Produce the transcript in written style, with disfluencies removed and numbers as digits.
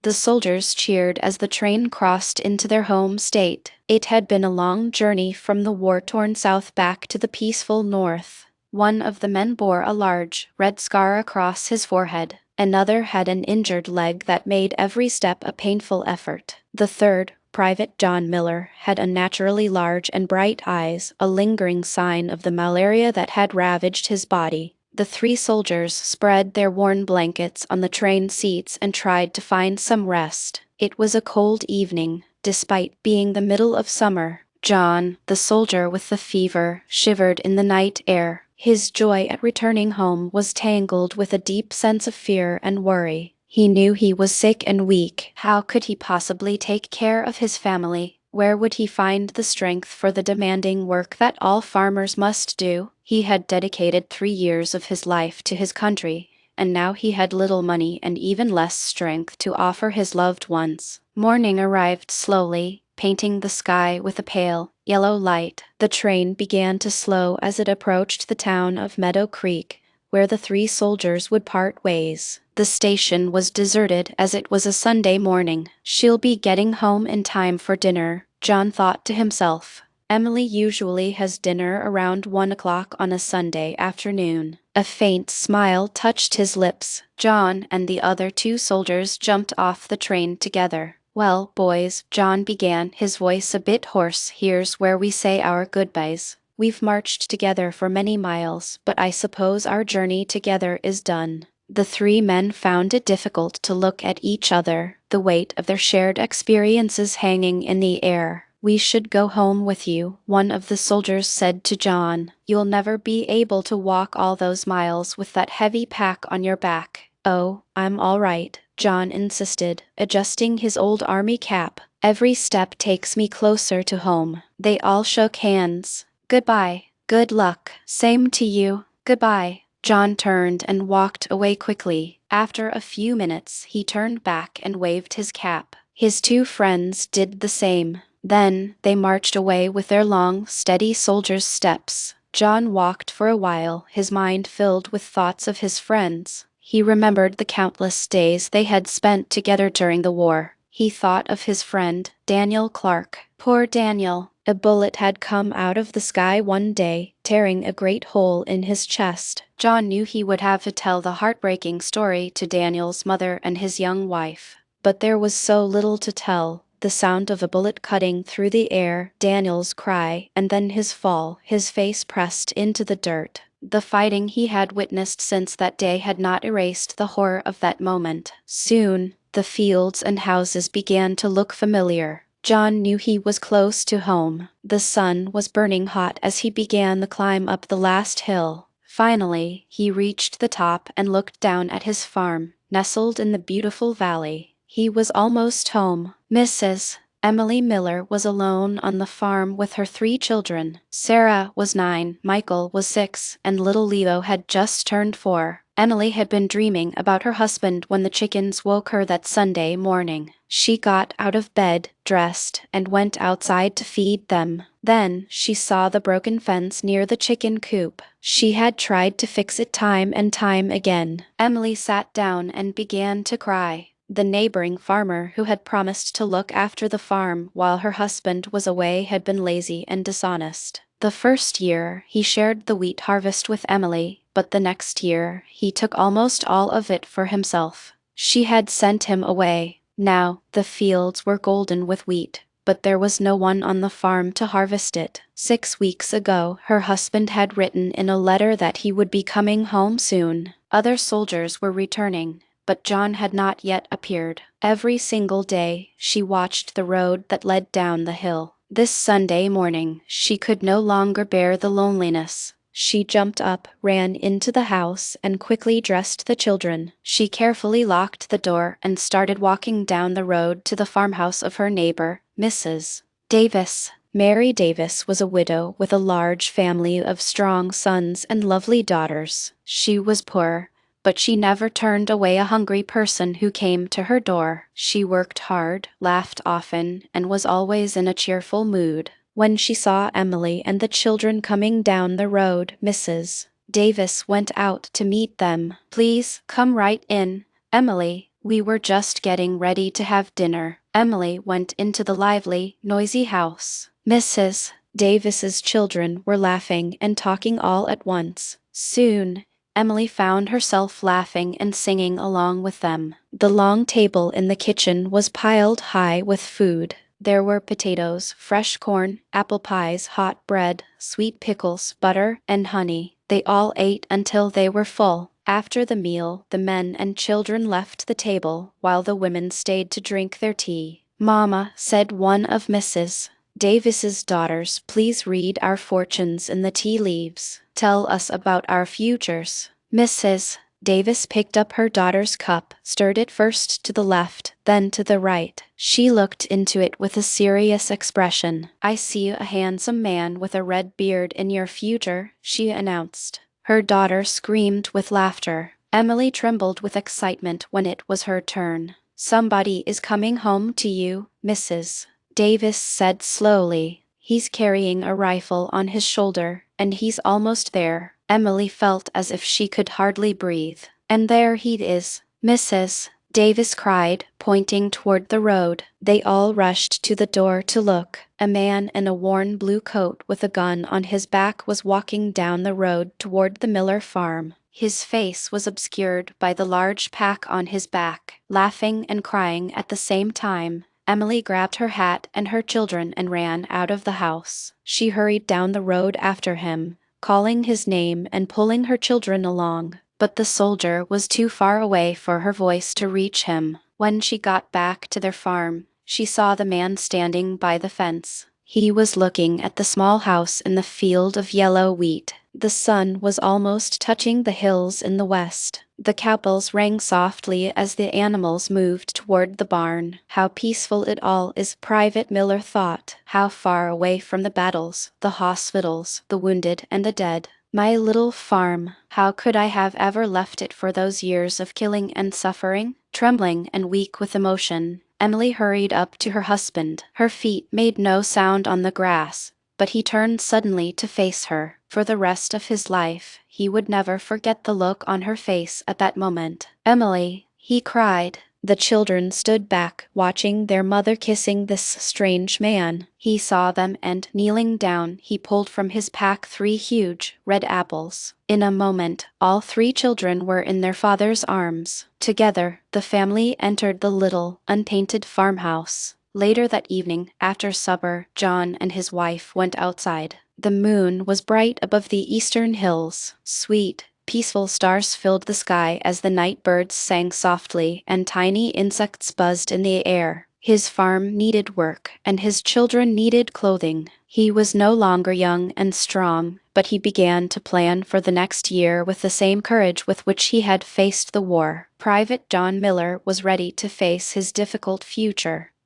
The soldiers cheered as the train crossed into their home state. It had been a long journey from the war-torn South back to the peaceful North. One of the men bore a large, red scar across his forehead. Another had an injured leg that made every step a painful effort. The third, Private John Miller, had unnaturally large and bright eyes, a lingering sign of the malaria that had ravaged his body. The three soldiers spread their worn blankets on the train seats and tried to find some rest. It was a cold evening, despite being the middle of summer. John, the soldier with the fever, shivered in the night air. His joy at returning home was tangled with a deep sense of fear and worry. He knew he was sick and weak. How could he possibly take care of his family? Where would he find the strength for the demanding work that all farmers must do? He had dedicated 3 years of his life to his country, and now he had little money and even less strength to offer his loved ones. Morning arrived slowly, painting the sky with a pale, yellow light. The train began to slow as it approached the town of Meadow Creek, where the three soldiers would part ways. The station was deserted as it was a Sunday morning. She'll be getting home in time for dinner, John thought to himself. Emily usually has dinner around 1 o'clock on a Sunday afternoon. A faint smile touched his lips. John and the other 2 soldiers jumped off the train together. "Well, boys," John began, his voice a bit hoarse, "here's where we say our goodbyes. We've marched together for many miles, but I suppose our journey together is done." The 3 men found it difficult to look at each other, the weight of their shared experiences hanging in the air. "We should go home with you," one of the soldiers said to John. "You'll never be able to walk all those miles with that heavy pack on your back." "Oh, I'm all right," John insisted, adjusting his old army cap. "Every step takes me closer to home." They all shook hands. "Goodbye. Good luck." "Same to you. Goodbye." John turned and walked away quickly. After a few minutes, he turned back and waved his cap. His 2 friends did the same. Then, they marched away with their long, steady soldiers' steps. John walked for a while, his mind filled with thoughts of his friends. He remembered the countless days they had spent together during the war. He thought of his friend, Daniel Clark. Poor Daniel. A bullet had come out of the sky one day, tearing a great hole in his chest. John knew he would have to tell the heartbreaking story to Daniel's mother and his young wife. But there was so little to tell. The sound of a bullet cutting through the air, Daniel's cry, and then his fall, his face pressed into the dirt. The fighting he had witnessed since that day had not erased the horror of that moment. Soon, the fields and houses began to look familiar. John knew he was close to home. The sun was burning hot as he began the climb up the last hill. Finally, he reached the top and looked down at his farm, nestled in the beautiful valley. He was almost home. Mrs. Emily Miller was alone on the farm with her 3 children. Sarah was 9, Michael was 6, and little Leo had just turned 4. Emily had been dreaming about her husband when the chickens woke her that Sunday morning. She got out of bed, dressed, and went outside to feed them. Then, she saw the broken fence near the chicken coop. She had tried to fix it time and time again. Emily sat down and began to cry. The neighboring farmer who had promised to look after the farm while her husband was away had been lazy and dishonest. The first year, he shared the wheat harvest with Emily, but the next year, he took almost all of it for himself. She had sent him away. Now, the fields were golden with wheat, but there was no one on the farm to harvest it. 6 weeks ago, her husband had written in a letter that he would be coming home soon. Other soldiers were returning, but John had not yet appeared. Every single day, she watched the road that led down the hill. This Sunday morning, she could no longer bear the loneliness. She jumped up, ran into the house, and quickly dressed the children. She carefully locked the door and started walking down the road to the farmhouse of her neighbor, Mrs. Davis. Mary Davis was a widow with a large family of strong sons and lovely daughters. She was poor, but she never turned away a hungry person who came to her door. She worked hard, laughed often, and was always in a cheerful mood. When she saw Emily and the children coming down the road, Mrs. Davis went out to meet them. "Please, come right in, Emily," We were just getting ready to have dinner. Emily went into the lively, noisy house. Mrs. Davis's children were laughing and talking all at once. Soon, Emily found herself laughing and singing along with them. The long table in the kitchen was piled high with food. There were potatoes, fresh corn, apple pies, hot bread, sweet pickles, butter, and honey. They all ate until they were full. After the meal, the men and children left the table, while the women stayed to drink their tea. "Mama," said one of Mrs. Davis's daughters, "please read our fortunes in the tea leaves. Tell us about our futures." Mrs. Davis picked up her daughter's cup, stirred it first to the left, then to the right. She looked into it with a serious expression. "I see a handsome man with a red beard in your future," she announced. Her daughter screamed with laughter. Emily trembled with excitement when it was her turn. "Somebody is coming home to you," Mrs. Davis said slowly. "He's carrying a rifle on his shoulder, and he's almost there." Emily felt as if she could hardly breathe. "And there he is," Mrs. Davis cried, pointing toward the road. They all rushed to the door to look. A man in a worn blue coat with a gun on his back was walking down the road toward the Miller farm. His face was obscured by the large pack on his back. Laughing and crying at the same time, Emily grabbed her hat and her children and ran out of the house. She hurried down the road after him, calling his name and pulling her children along. But the soldier was too far away for her voice to reach him. When she got back to their farm, she saw the man standing by the fence. He was looking at the small house in the field of yellow wheat. The sun was almost touching the hills in the west. The cowbells rang softly as the animals moved toward the barn. "How peaceful it all is," Private Miller thought. "How far away from the battles, the hospitals, the wounded and the dead. My little farm, how could I have ever left it for those years of killing and suffering?" Trembling and weak with emotion, Emily hurried up to her husband. Her feet made no sound on the grass, but he turned suddenly to face her. For the rest of his life, he would never forget the look on her face at that moment. "Emily," he cried. The children stood back, watching their mother kissing this strange man. He saw them and, kneeling down, he pulled from his pack 3 huge, red apples. In a moment, all 3 children were in their father's arms. Together, the family entered the little, unpainted farmhouse. Later that evening, after supper, John and his wife went outside. The moon was bright above the eastern hills. Sweet, peaceful stars filled the sky as the night birds sang softly and tiny insects buzzed in the air. His farm needed work, and his children needed clothing. He was no longer young and strong, but he began to plan for the next year with the same courage with which he had faced the war. Private John Miller was ready to face his difficult future.